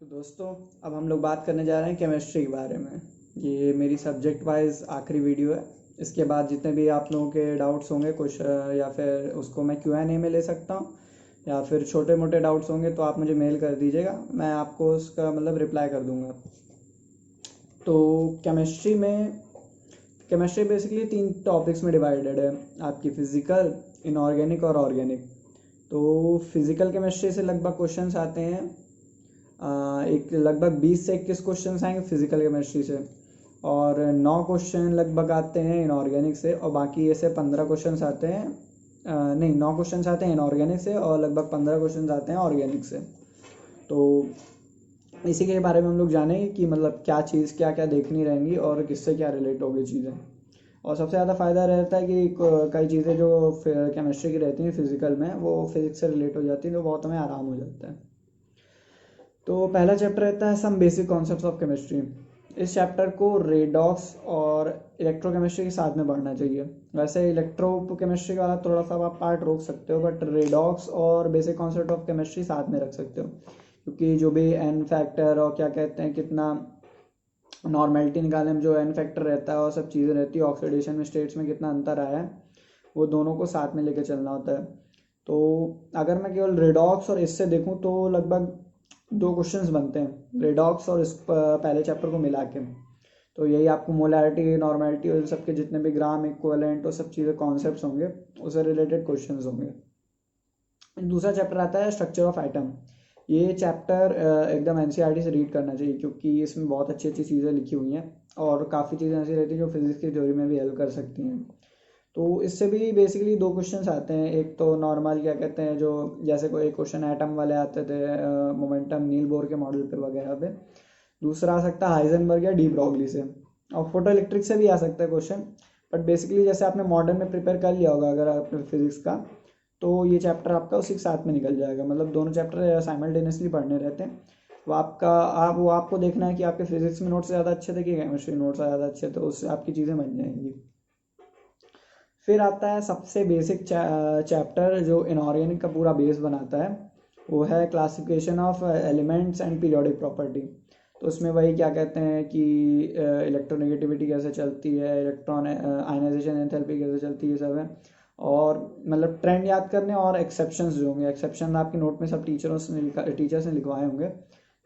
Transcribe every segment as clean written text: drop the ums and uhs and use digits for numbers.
तो दोस्तों, अब हम लोग बात करने जा रहे हैं केमिस्ट्री के बारे में। ये मेरी सब्जेक्ट वाइज आखिरी वीडियो है। इसके बाद जितने भी आप लोगों के डाउट्स होंगे कुछ या फिर उसको मैं Q&A में ले सकता हूँ, या फिर छोटे मोटे डाउट्स होंगे तो आप मुझे मेल कर दीजिएगा, मैं आपको उसका मतलब रिप्लाई कर दूँगा। तो केमिस्ट्री बेसिकली 3 टॉपिक्स में डिवाइडेड है, आपकी फिज़िकल, इनऑर्गेनिक और ऑर्गेनिक। तो फिज़िकल केमिस्ट्री से लगभग क्वेश्चंस आते हैं, एक लगभग 20 से 21 क्वेश्चन आएंगे फिजिकल केमिस्ट्री से, और 9 क्वेश्चन लगभग आते हैं इनऑर्गेनिक से, और बाकी ऐसे 15 क्वेश्चन आते हैं, नहीं 9 क्वेश्चन आते हैं इनऑर्गेनिक से और लगभग 15 क्वेश्चन आते हैं ऑर्गेनिक से। तो इसी के बारे में हम लोग जानेंगे कि मतलब क्या चीज़ क्या क्या देखनी रहेंगी और किससे क्या रिलेट होगी चीज़ें। और सबसे ज़्यादा फ़ायदा रहता है कि कई चीज़ें जो केमिस्ट्री की रहती हैं फिज़िकल में वो फिज़िक्स से रिलेट हो जाती हैं, तो बहुत हमें आराम हो जाता है। तो पहला चैप्टर रहता है some basic concepts of chemistry. इस चैप्टर को रेडॉक्स और इलेक्ट्रोकेमिस्ट्री के साथ में पढ़ना चाहिए। वैसे इलेक्ट्रोकेमिस्ट्री वाला थोड़ा सा आप पार्ट रोक सकते हो, बट रेडॉक्स और बेसिक कॉन्सेप्ट ऑफ केमिस्ट्री साथ में रख सकते हो, क्योंकि जो भी एन फैक्टर और क्या कहते हैं कितना नॉर्मेलिटी निकालने में जो एन फैक्टर रहता है और सब चीज़ें रहती है, ऑक्सीडेशन में स्टेट्स में कितना अंतर आया है, वो दोनों को साथ में लेकर चलना होता है। तो अगर मैं केवल रेडॉक्स और इससे देखूं तो लगभग 2 क्वेश्चंस बनते हैं रेडॉक्स और इस पहले चैप्टर को मिला के। तो यही आपको मोलैरिटी, नॉर्मेलिटी और सबके जितने भी ग्राम इक्विवेलेंट और सब चीज़ें कॉन्सेप्ट्स होंगे उससे रिलेटेड क्वेश्चंस होंगे। दूसरा चैप्टर आता है स्ट्रक्चर ऑफ आइटम। ये चैप्टर एकदम एनसीईआरटी से रीड करना चाहिए, क्योंकि इसमें बहुत अच्छी अच्छी चीज़ें लिखी हुई हैं और काफ़ी चीज़ें ऐसी रहती हैं जो फिजिक्स की थ्योरी में भी हेल्प कर सकती हैं। तो इससे भी बेसिकली 2 क्वेश्चंस आते हैं। एक तो नॉर्मल क्या कहते हैं, जो जैसे कोई क्वेश्चन एटम वाले आते थे मोमेंटम नील बोर के मॉडल पे वगैरह पे। दूसरा आ सकता है हाइजेनबर्ग या डी ब्रॉगली से, और फोटो इलेक्ट्रिक से भी आ सकता है क्वेश्चन। बट बेसिकली जैसे आपने मॉडर्न में प्रिपेयर कर लिया होगा अगर आपने फिजिक्स का, तो ये चैप्टर आपका उसी के साथ में निकल जाएगा। मतलब दोनों चैप्टर साइमल्टेनियसली पढ़ने रहते हैं। वो आपको देखना है कि आपके फिजिक्स में नोट्स ज़्यादा अच्छे थे कि केमिस्ट्री नोट्स ज़्यादा अच्छे थे, उससे आपकी चीज़ें बन जाएंगी। फिर आता है सबसे बेसिक चैप्टर जो इनऑर्गेनिक का पूरा बेस बनाता है, वो है classification of elements and periodic property. तो उसमें वही क्या कहते हैं कि इलेक्ट्रोनेगेटिविटी कैसे चलती है, इलेक्ट्रॉन आयनाइजेशन एंथैल्पी कैसे चलती है, सब है। और मतलब ट्रेंड याद करने और एक्सेप्शंस जो होंगे, एक्सेप्शन आपके नोट में सब टीचर्स ने लिखवाए होंगे,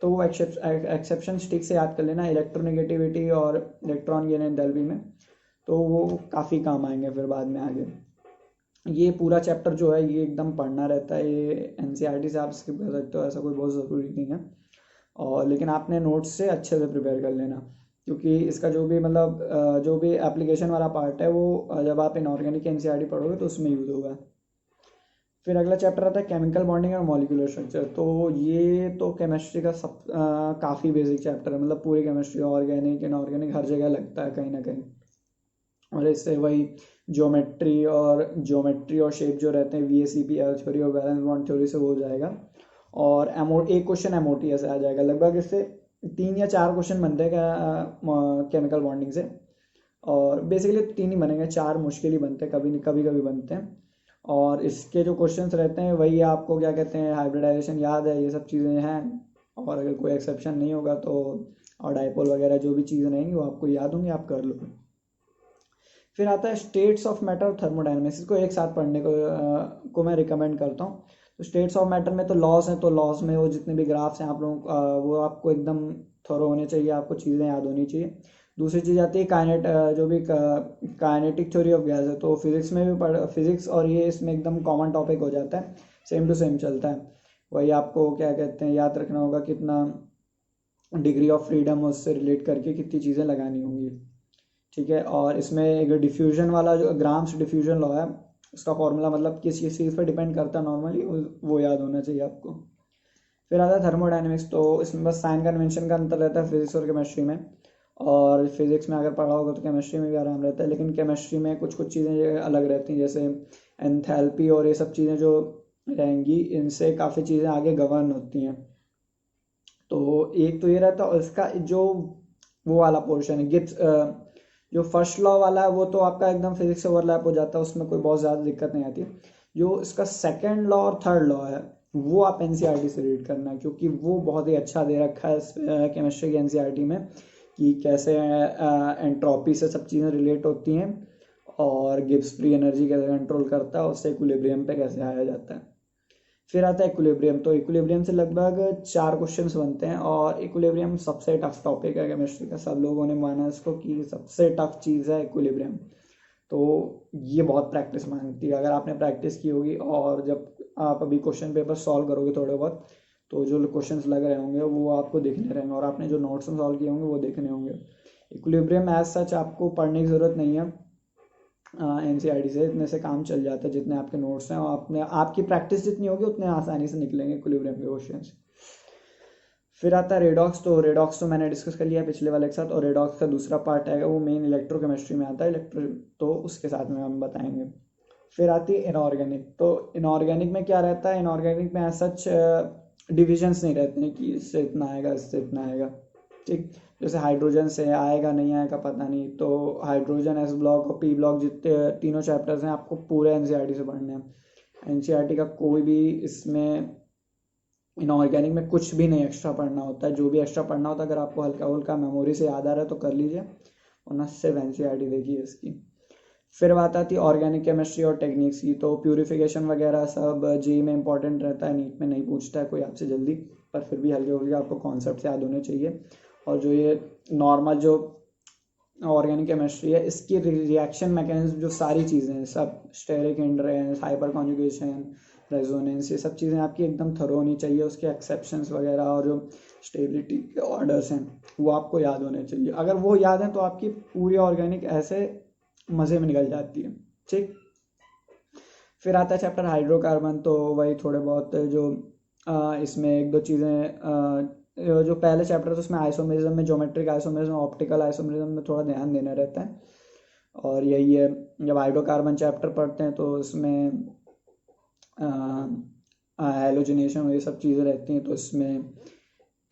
तो वो एक्सेप्शन ठीक से याद कर लेना इलेक्ट्रोनेगेटिविटी और इलेक्ट्रॉन गेन एंथैल्पी में, तो वो काफ़ी काम आएंगे फिर बाद में आगे। ये पूरा चैप्टर जो है ये एकदम पढ़ना रहता है, ये एनसीईआरटी से आप स्किप कर सकते हो, ऐसा कोई बहुत ज़रूरी नहीं है। और लेकिन आपने नोट्स से अच्छे से प्रिपेयर कर लेना, क्योंकि इसका जो भी मतलब जो भी एप्लीकेशन वाला पार्ट है वो जब आप इनऑर्गेनिक एनसीईआरटी पढ़ोगे तो उसमें यूज़ होगा। फिर अगला चैप्टर आता है केमिकल बॉन्डिंग और मॉलिक्यूलर स्ट्रक्चर। तो ये तो केमिस्ट्री का सब काफ़ी बेसिक चैप्टर है, मतलब पूरी केमिस्ट्री ऑर्गेनिक इनऑर्गेनिक हर जगह लगता है कहीं ना कहीं। और इससे वही ज्योमेट्री और शेप जो रहते हैं VACP थ्योरी और वैलेंस बॉन्ड थ्योरी से वो हो जाएगा। और एक क्वेश्चन MOTS आ जाएगा। लगभग इससे 3 या 4 क्वेश्चन बनते हैं केमिकल बॉन्डिंग से, और बेसिकली 3 ही बनेंगे, 4 मुश्किल ही बनते हैं, कभी कभी कभी बनते हैं। और इसके जो क्वेश्चंस रहते हैं वही आपको क्या कहते हैं हाइब्रिडाइजेशन याद है, ये सब चीज़ें हैं। और अगर कोई एक्सेप्शन नहीं होगा तो और डाइपोल वगैरह जो भी चीज़ें रहेंगी वो आपको याद होंगी, आप कर लो। फिर आता है स्टेट्स ऑफ मैटर और थर्मोडायनेमिक्स। इसको एक साथ पढ़ने को मैं रिकमेंड करता हूँ। तो स्टेट्स ऑफ मैटर में तो लॉस हैं, तो लॉस में वो जितने भी ग्राफ्स हैं आप लोगों वो आपको एकदम थोरो होने चाहिए, आपको चीज़ें याद होनी चाहिए। दूसरी चीज़ आती है जो भी काइनेटिक थ्योरी ऑफ गैस है, तो फिजिक्स में भी फिजिक्स और ये इसमें एकदम कॉमन टॉपिक हो जाता है, सेम टू सेम चलता है। वही आपको क्या कहते हैं याद रखना होगा, कितना डिग्री ऑफ फ्रीडम उससे रिलेट करके कितनी चीज़ें लगानी होंगी, ठीक है। और इसमें एक डिफ्यूजन वाला जो ग्राम्स डिफ्यूजन लॉ है, उसका फॉर्मूला मतलब किस किस चीज़ पर डिपेंड करता है नॉर्मली, वो याद होना चाहिए आपको। फिर आता है थर्मोडायनेमिक्स। तो इसमें बस साइन कन्वेंशन का अंतर रहता है फिजिक्स और केमिस्ट्री में, और फिजिक्स में अगर पढ़ा होगा तो केमिस्ट्री में भी आराम रहता है, लेकिन केमिस्ट्री में कुछ कुछ चीज़ें अलग रहती हैं, जैसे एंथैल्पी और ये सब चीज़ें जो रहेंगी इनसे काफ़ी चीज़ें आगे गवर्न होती हैं। तो एक तो ये रहता है, और इसका जो वो वाला पोर्शन है गिब्स जो फर्स्ट लॉ वाला है वो तो आपका एकदम फिजिक्स से ओवरलैप हो जाता है, उसमें कोई बहुत ज़्यादा दिक्कत नहीं आती। जो इसका सेकंड लॉ और थर्ड लॉ है वो आप एनसीईआरटी से रीड करना, क्योंकि वो बहुत ही अच्छा दे रखा है इस केमिस्ट्री की एनसीईआरटी में कि कैसे एंट्रोपी से सब चीज़ें रिलेट होती हैं और गिब्स फ्री एनर्जी कैसे कंट्रोल करता है, उससे इक्विलिब्रियम पे कैसे आया जाता है। फिर आता है इक्विलिब्रियम। तो इक्विलिब्रियम से लगभग 4 क्वेश्चंस बनते हैं और इक्विलिब्रियम सबसे टफ टॉपिक है केमिस्ट्री का। सब लोगों ने माना इसको कि सबसे टफ चीज़ है इक्विलिब्रियम। तो ये बहुत प्रैक्टिस मांगती है। अगर आपने प्रैक्टिस की होगी और जब आप अभी क्वेश्चन पेपर सॉल्व करोगे थोड़े बहुत, तो जो क्वेश्चंस लग रहे होंगे वो आपको दिखने रहेंगे और आपने जो नोट्स में सॉल्व किए होंगे वो देखने होंगे। इक्विलिब्रियम एज सच आपको पढ़ने की ज़रूरत नहीं है, एनसीईआरटी से इतने से काम चल जाता है। जितने आपके नोट्स हैं और आपने आपकी प्रैक्टिस जितनी होगी उतने आसानी से निकलेंगे इक्विलिब्रियम के क्वेश्चंस। फिर आता है रेडॉक्स। तो रेडॉक्स तो मैंने डिस्कस कर लिया पिछले वाले के साथ, और रेडॉक्स का दूसरा पार्ट आएगा वो मेन इलेक्ट्रोकेमिस्ट्री में आता है, तो उसके साथ में हम बताएंगे। फिर आती है इनऑर्गेनिक। तो इनऑर्गेनिक में क्या रहता है, इनऑर्गेनिक में सच डिविजन्स नहीं रहते हैं कि इससे इतना आएगा इससे इतना आएगा, ठीक। जैसे हाइड्रोजन से आएगा नहीं आएगा पता नहीं, तो हाइड्रोजन एस ब्लॉक और पी ब्लॉक जितने तीनों चैप्टर्स हैं आपको पूरे एनसीईआरटी से पढ़ने हैं। एनसीईआरटी का कोई भी इसमें इनऑर्गेनिक में कुछ भी नहीं एक्स्ट्रा पढ़ना होता है। जो भी एक्स्ट्रा पढ़ना होता है अगर आपको हल्का हल्का मेमोरी से याद आ रहा है तो कर लीजिए, वरना सिर्फ एनसीईआरटी देखिए इसकी। फिर बात आती है ऑर्गेनिक केमिस्ट्री और टेक्निक्स की। तो प्यूरिफिकेशन वगैरह सब जेई में इंपॉर्टेंट रहता है, नीट में नहीं पूछता है कोई आपसे जल्दी, पर फिर भी हल्के हल्के आपको कॉन्सेप्ट याद होने चाहिए। और जो ये नॉर्मल जो ऑर्गेनिक केमिस्ट्री है इसकी रिएक्शन मैकेनिज्म जो सारी चीज़ें हैं सब, steric hindrance, hyper conjugation, resonance, ये सब चीज़ें आपकी एकदम थरो होनी चाहिए। उसके एक्सेप्शंस वगैरह और जो स्टेबिलिटी के ऑर्डर्स हैं वो आपको याद होने चाहिए। अगर वो याद हैं तो आपकी पूरी ऑर्गेनिक ऐसे मज़े में निकल जाती है, ठीक। फिर आता है चैप्टर हाइड्रोकार्बन। तो वही थोड़े बहुत जो इसमें एक दो चीज़ें, जो पहले चैप्टर था उसमें आइसोमेरिज्म में, ज्योमेट्रिक आइसोमेरिज्म, ऑप्टिकल आइसोमेरिज्म में थोड़ा ध्यान देना रहता है। और यही है, जब हाइड्रोकार्बन चैप्टर पढ़ते हैं तो उसमें हेलोजिनेशन ये सब चीज़ें रहती हैं, तो इसमें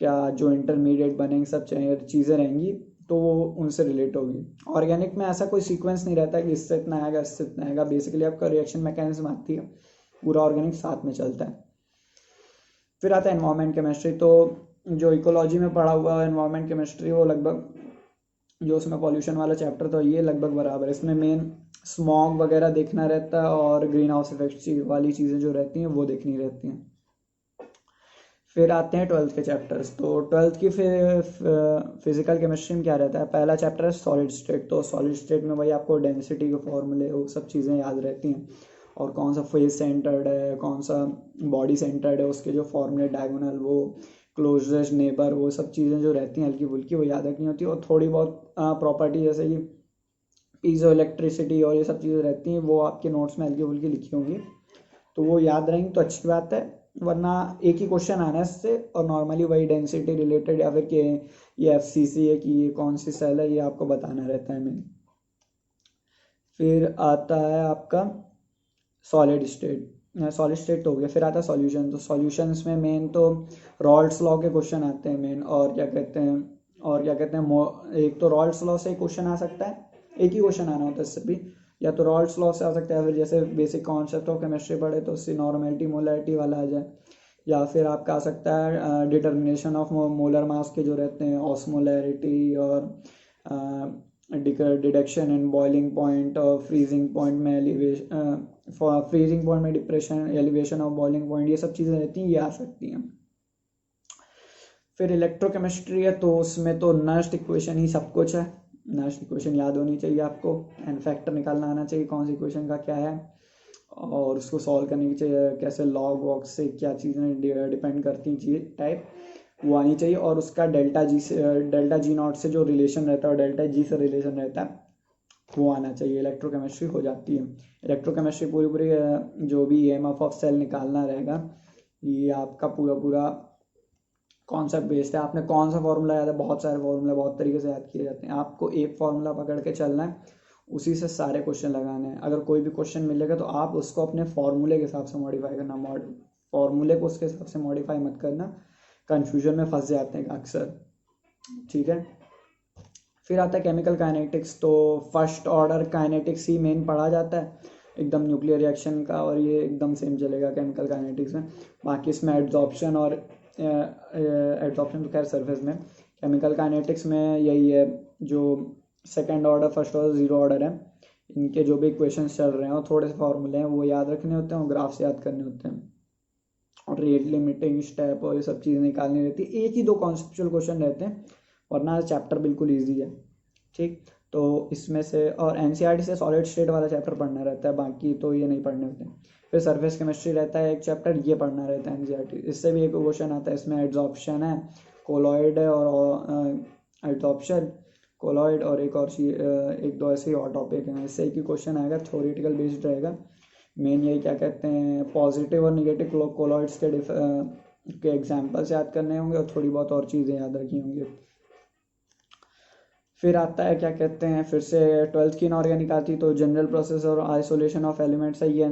क्या जो इंटरमीडिएट बनेंगे सब चीज़ें रहेंगी तो वो उनसे रिलेट होगी। ऑर्गेनिक में ऐसा कोई सीक्वेंस नहीं रहता कि इससे इतना आएगा इससे इतना आएगा, बेसिकली आपका रिएक्शन मैकेनिज्म आती है, पूरा ऑर्गेनिक साथ में चलता है। फिर आता है एनवायरमेंट केमिस्ट्री। तो जो इकोलॉजी में पढ़ा हुआ है एनवायरमेंट केमिस्ट्री वो लगभग, जो उसमें पॉल्यूशन वाला चैप्टर था ये लगभग बराबर है। इसमें मेन स्मॉग वगैरह देखना रहता है और ग्रीन हाउस इफेक्ट वाली चीज़ें जो रहती हैं वो देखनी रहती हैं। फिर आते हैं 12th के चैप्टर्स। तो 12th की फिजिकल केमिस्ट्री में क्या रहता है, पहला चैप्टर है सॉलिड स्टेट। तो सॉलिड स्टेट में भाई आपको डेंसिटी के फॉर्मूले वो सब चीज़ें याद रहती हैं, और कौन सा फेस सेंटर्ड है कौन सा बॉडी सेंटर्ड है, उसके जो फॉर्मूले डायगोनल वो क्लोजेस्ट नेबर वो सब चीज़ें जो रहती हैं हल्की फुल्की वो याद रखनी होती है। और थोड़ी बहुत प्रॉपर्टी जैसे कि पीजो इलेक्ट्रिसिटी और ये सब चीज़ें रहती हैं वो आपके नोट्स में हल्की फुल्की लिखी होंगी, तो वो याद रहेंगी तो अच्छी बात है, वरना एक ही क्वेश्चन आना है इससे। और नॉर्मली वही डेंसिटी रिलेटेड या फिर कि ये एफसीसी है कि ये कौन सी सेल है ये आपको बताना रहता है मेन। फिर आता है आपका सॉलिड स्टेट। सॉलिड स्टेट तो हो गया। फिर आता है सॉल्यूशन। तो सॉल्यूशंस में मेन तो रॉल्ड्स लॉ के क्वेश्चन आते हैं मेन, और क्या कहते हैं एक तो रॉल्ड्स लॉ से क्वेश्चन आ सकता है, एक ही क्वेश्चन आना होता है इससे भी, या तो रॉल्ड्स लॉ से आ सकता है, फिर जैसे बेसिक कॉन्सेप्ट ऑफ केमिस्ट्री पढ़े तो उससे नॉर्मेलिटी मोलैरिटी वाला आ जाए, या फिर आपका आ सकता है डिटर्मिनेशन ऑफ मोलर मास के जो रहते हैं ऑस्मोलैरिटी, और डिडक्शन इन बॉइलिंग पॉइंट और फ्रीजिंग पॉइंट में एलिवेशन, फ्रीजिंग पॉइंट में depression, elevation of boiling point, ये सब चीज़ें रहती हैं ये आ सकती हैं। फिर इलेक्ट्रोकेमिस्ट्री है तो उसमें तो नस्ट इक्वेशन ही सब कुछ है। नस्ट इक्वेशन याद होनी चाहिए आपको, एन फैक्टर निकालना आना चाहिए कौन सी इक्वेशन का क्या है, और उसको सॉल्व करने की चाहिए कैसे लॉग वॉग से क्या चीज़ें डिपेंड करती हैं चीज़ टाइप वो आनी चाहिए, और उसका डेल्टा जी नॉट से जो रिलेशन रहता है और डेल्टा जी से रिलेशन रहता है वो आना चाहिए। इलेक्ट्रोकेमिस्ट्री हो जाती है। इलेक्ट्रोकेमिस्ट्री पूरी पूरी जो भी ईएमएफ ऑफ सेल निकालना रहेगा ये आपका पूरा पूरा कॉन्सेप्ट बेस्ड है। आपने कौन सा फॉर्मूला याद है, बहुत सारे फॉर्मूला बहुत तरीके से याद किए जाते हैं, आपको एक फॉर्मूला पकड़ के चलना है, उसी से सारे क्वेश्चन लगाने हैं। अगर कोई भी क्वेश्चन मिलेगा तो आप उसको अपने फॉर्मूले के हिसाब से मॉडिफाई करना, फॉर्मूले को उसके हिसाब से मॉडिफाई मत करना, कन्फ्यूजन में फंस जाते हैं अक्सर, ठीक है। फिर आता है केमिकल काइनेटिक्स। तो फर्स्ट ऑर्डर काइनेटिक्स ही मेन पढ़ा जाता है, एकदम न्यूक्लियर रिएक्शन का, और ये एकदम सेम चलेगा केमिकल काइनेटिक्स में। बाकी इसमें एड्जॉर्प्शन और एड्जॉर्प्शन तो खैर सरफेस में, केमिकल काइनेटिक्स में यही है, जो second order first order zero order है, इनके जो भी इक्वेशंस चल रहे हैं और थोड़े से फॉर्मूले हैं वो याद रखने होते हैं और ग्राफ्स याद करने होते हैं, और रेट लिमिटिंग स्टेप और ये सब चीज़ें निकालनी रहती है। एक ही दो कॉन्सेप्चुअल क्वेश्चन रहते हैं, वरना चैप्टर बिल्कुल ईजी है। ठीक, तो इसमें से और एनसीईआरटी से सॉलिड स्टेट वाला चैप्टर पढ़ना रहता है, बाकी तो ये नहीं पढ़ने होते। फिर सरफेस केमिस्ट्री रहता है एक चैप्टर, ये पढ़ना रहता है एनसीईआरटी। इससे भी एक क्वेश्चन आता है, इसमें एड्जॉर्प्शन है, कोलॉइड है, और एड्जॉर्प्शन, कोलॉइड और एक और चीज, एक दो ऐसे ही और टॉपिक हैं। इससे एक ही क्वेश्चन आएगा, थ्योरेटिकल बेस्ड रहेगा। मेन यही क्या कहते हैं, पॉजिटिव और निगेटिव कोलॉइड्स के एग्जाम्पल्स याद करने होंगे और थोड़ी बहुत और चीज़ें याद रखी होंगी। फिर आता है क्या कहते हैं, फिर से 12th की इनऑर्गेनिक आती, तो जनरल प्रोसेस और आइसोलेशन ऑफ एलिमेंट्स है ये।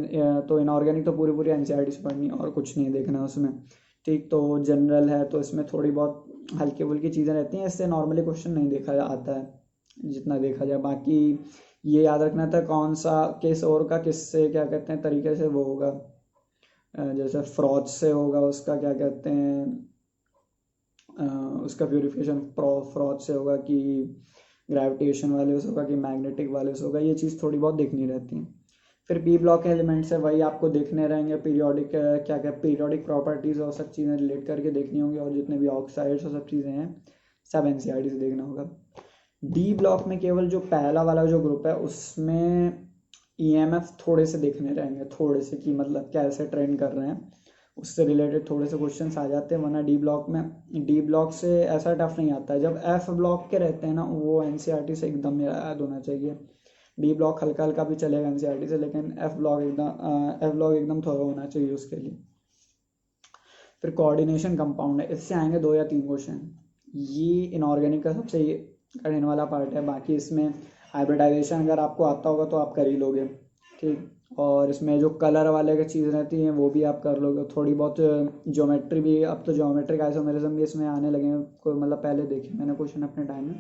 तो इनऑर्गेनिक तो पूरी पूरी एनसीईआरटी से पढ़नी और कुछ नहीं देखना उसमें। ठीक, तो जनरल है तो इसमें थोड़ी बहुत हल्की फुल्की चीज़ें रहती हैं, इससे नॉर्मली क्वेश्चन नहीं देखा आता है जितना देखा जाए। बाकी ये याद रखना था कौन सा किस और का किससे क्या कहते हैं तरीके से वो होगा, जैसे फ्रॉथ से होगा उसका क्या कहते हैं, उसका प्योरीफिकेशन फ्रॉथ से होगा कि ग्रेविटेशन वाले से होगा कि मैग्नेटिक वाले से होगा, ये चीज़ थोड़ी बहुत देखनी रहती है। फिर बी ब्लॉक एलिमेंट्स है, वही आपको देखने रहेंगे, पीरियोडिक क्या क्या पीरियोडिक प्रॉपर्टीज़ और सब चीज़ें रिलेट करके देखनी होंगी, और जितने भी ऑक्साइड्स और सब चीज़ें हैं सब एनसीईआरटी से देखना होगा। डी ब्लॉक में केवल जो पहला वाला जो ग्रुप है उसमें ईएमएफ थोड़े से देखने रहेंगे, थोड़े से कि मतलब कैसे ट्रेंड कर रहे हैं, उससे रिलेटेड थोड़े से क्वेश्चंस आ जाते हैं। वरना डी ब्लॉक से ऐसा टफ नहीं आता है। जब एफ ब्लॉक के रहते हैं ना, वो एनसीईआरटी से एकदम याद होना चाहिए। डी ब्लॉक हल्का हल्का भी चलेगा एनसीईआरटी से, लेकिन एफ ब्लॉक एकदम थोड़ा होना चाहिए उसके लिए। फिर कोऑर्डिनेशन कंपाउंड है, इससे आएंगे 2 या 3 क्वेश्चन। ये इनऑर्गेनिक का सबसे कठिन वाला पार्ट है। बाकी इसमें हाइब्रिडाइजेशन अगर आपको आता होगा तो आप कर ही लोगे। ठीक, और इसमें जो कलर वाले की चीज़ रहती हैं वो भी आप कर लोगे। थोड़ी बहुत ज्योमेट्री भी, अब तो ज्योमेट्रिक आइसोमेरिज्म भी इसमें आने लगे हैं, कोई मतलब पहले देखे मैंने क्वेश्चन अपने टाइम में,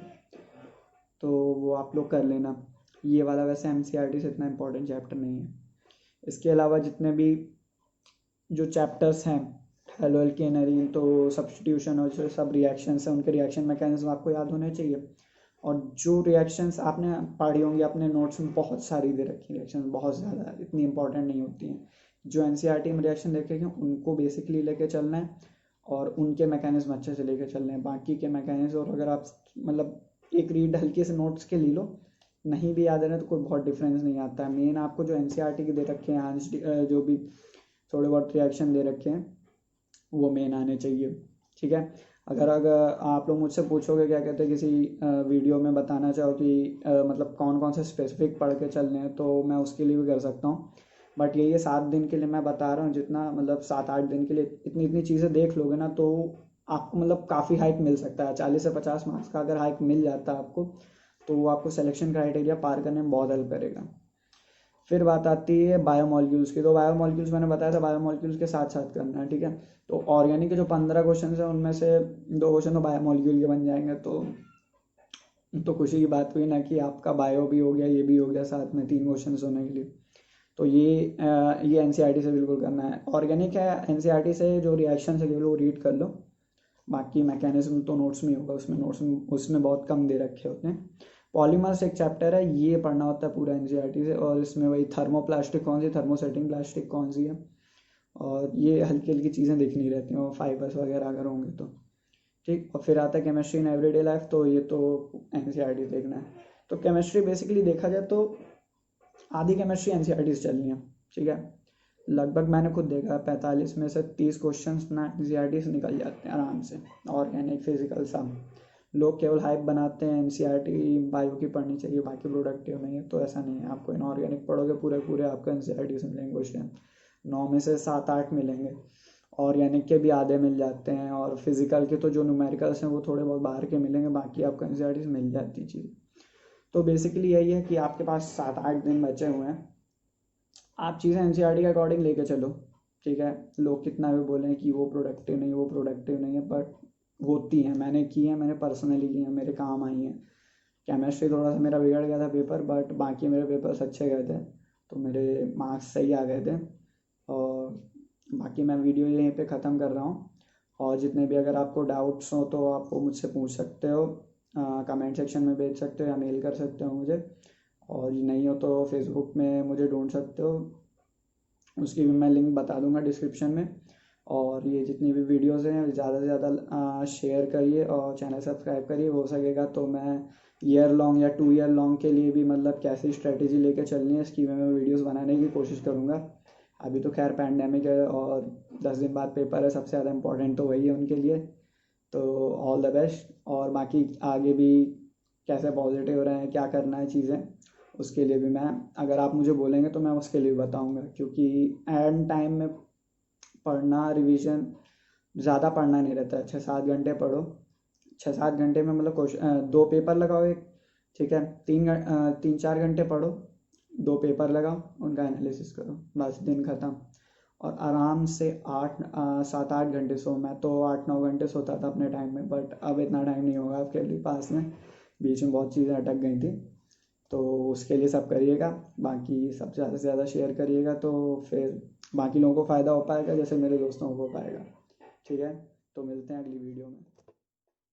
तो वो आप लोग कर लेना। ये वाला वैसे एनसीईआरटी से इतना इंपॉर्टेंट चैप्टर नहीं है। इसके अलावा जितने भी जो चैप्टर्स हैं, हेलो एल्केनरी, तो सब्स्टिट्यूशन और जो सब रिएक्शंस हैं उनके रिएक्शन मैकेनिज्म आपको याद होने चाहिए। और जो रिएक्शंस आपने पढ़ी होंगी अपने नोट्स में, बहुत सारी दे रखी रिएक्शन, बहुत ज़्यादा, इतनी इंपॉर्टेंट नहीं होती हैं। जो एनसीईआरटी में रिएक्शन देखेंगे उनको बेसिकली लेके चलना है, और उनके मैकेनिज्म अच्छे से लेके चलने हैं। बाकी के मैकेनिज्म और अगर आप मतलब एक रीड हल्के से नोट्स के ले लो, नहीं भी याद है तो कोई बहुत डिफरेंस नहीं आता है। मेन आपको जो एनसीईआरटी के दे रखे हैं, जो भी थोड़े बहुत रिएक्शन दे रखे हैं वो मेन आने चाहिए। ठीक है, अगर आप लोग मुझसे पूछोगे क्या कहते हैं किसी वीडियो में बताना चाहो कि मतलब कौन कौन से स्पेसिफिक पढ़ के चलने हैं, तो मैं उसके लिए भी कर सकता हूँ। बट यही है, 7 दिन के लिए मैं बता रहा हूँ, जितना मतलब 7-8 दिन के लिए इतनी इतनी चीज़ें देख लोगे ना, तो आपको मतलब काफ़ी हाइक मिल सकता है। 40 से 50 मार्क्स का अगर हाइक मिल जाता है आपको, तो वो आपको सिलेक्शन क्राइटेरिया पार करने में बहुत हेल्प करेगा। फिर बात आती है बायोमॉलिक्यूल्स की, तो बायोमॉलिक्यूल्स मैंने बताया था, बायोमॉलिक्यूल्स के साथ साथ करना है। ठीक है, तो ऑर्गेनिक के जो 15 क्वेश्चन हैं उनमें से 2 क्वेश्चन तो बायोमॉलिक्यूल के बन जाएंगे, तो खुशी की बात हुई ना कि आपका बायो भी हो गया, ये भी हो गया, साथ में 3 क्वेश्चन होने के लिए। तो ये एनसीईआरटी से बिल्कुल करना है। ऑर्गेनिक है एनसीईआरटी से, जो रिएक्शन है केवल वो रीड कर लो, बाकी मैकेनिज्म तो नोट्स में होगा, उसमें बहुत कम दे रखे होते हैं। पॉलीमर्स एक चैप्टर है, ये पढ़ना होता है पूरा एनसीईआरटी से, और इसमें वही थर्मोप्लास्टिक कौन सी, थर्मोसेटिंग प्लास्टिक कौन सी है, और ये हल्की हल्की चीज़ें देखनी रहती हैं, और फाइबर्स वगैरह अगर होंगे तो। ठीक, और फिर आता है केमिस्ट्री इन एवरीडे लाइफ, तो ये तो एनसीईआरटी देखना है। तो केमिस्ट्री बेसिकली देखा जाए तो आधी केमिस्ट्री एनसीईआरटी से चलनी है। ठीक है, लगभग मैंने खुद देखा 45 में से 30 क्वेश्चन ना एनसीईआरटी से निकल जाते हैं आराम से। ऑर्गेनिक, फिजिकल, सब लोग केवल हाइप बनाते हैं एनसीईआरटी बायो की पढ़नी चाहिए, बाकी प्रोडक्टिव नहीं है, तो ऐसा नहीं है। आपको इनऑर्गेनिक पढ़ोगे पूरे पूरे आपको एनसीईआरटी से मिलेंगे क्वेश्चन, 9 में से 7-8 मिलेंगे। ऑर्गेनिक के भी आधे मिल जाते हैं, और फिजिकल के तो जो न्यूमेरिकल्स हैं वो थोड़े बहुत बाहर के मिलेंगे, बाकी आपको एनसीईआरटी से मिल जाती चीज़। तो बेसिकली यही है कि आपके पास 7-8 दिन बचे हुए हैं, आप चीज़ें एनसीईआरटी के अकॉर्डिंग लेके चलो। ठीक है, लोग कितना भी बोलें कि वो प्रोडक्टिव नहीं, वो प्रोडक्टिव नहीं है, बट होती हैं, मैंने की है, मैंने पर्सनली की है, मेरे काम आई हैं। केमिस्ट्री थोड़ा सा मेरा बिगड़ गया था पेपर, बट बाकी मेरे पेपर्स अच्छे गए थे, तो मेरे मार्क्स सही आ गए थे। और बाकी मैं वीडियो यहीं पे ख़त्म कर रहा हूँ। और जितने भी अगर आपको डाउट्स हो तो आप वो मुझसे पूछ सकते हो, कमेंट सेक्शन में भेज सकते हो या मेल कर सकते हो मुझे। और नहीं हो तो फेसबुक में मुझे ढूंढ सकते हो, उसकी भी मैं लिंक बता दूंगा डिस्क्रिप्शन में। और ये जितनी भी वीडियोस हैं ज़्यादा से ज़्यादा शेयर करिए और चैनल सब्सक्राइब करिए। हो सकेगा तो मैं ईयर लॉन्ग या 2 ईयर लॉन्ग के लिए भी मतलब कैसी स्ट्रेटेजी लेके चलनी है इसकी मैं वीडियोस बनाने की कोशिश करूँगा। अभी तो खैर पैंडेमिक है और 10 दिन बाद पेपर है, सबसे ज़्यादा इम्पोर्टेंट तो वही है उनके लिए। तो ऑल द बेस्ट। और बाकी आगे भी कैसे पॉजिटिव रहें, क्या करना है चीज़ें, उसके लिए भी मैं, अगर आप मुझे बोलेंगे तो मैं उसके लिए भी बताऊँगा। क्योंकि एंड टाइम में पढ़ना, रिवीजन ज़्यादा पढ़ना नहीं रहता है। 6-7 घंटे पढ़ो, 6-7 घंटे में मतलब 2 पेपर लगाओ एक, ठीक है, 3-4 घंटे पढ़ो, 2 पेपर लगाओ, उनका एनालिसिस करो, बस दिन ख़त्म। और आराम से 7-8 घंटे सो। मैं तो 8-9 घंटे सोता था अपने टाइम में, बट अब इतना टाइम नहीं होगा आपके लिए पास में, बीच में बहुत चीज़ें अटक गई थी। तो उसके लिए सब करिएगा, बाकी सब ज़्यादा से ज़्यादा शेयर करिएगा तो फिर बाकी लोगों को फ़ायदा हो पाएगा जैसे मेरे दोस्तों को हो पाएगा। ठीक है, तो मिलते हैं अगली वीडियो में।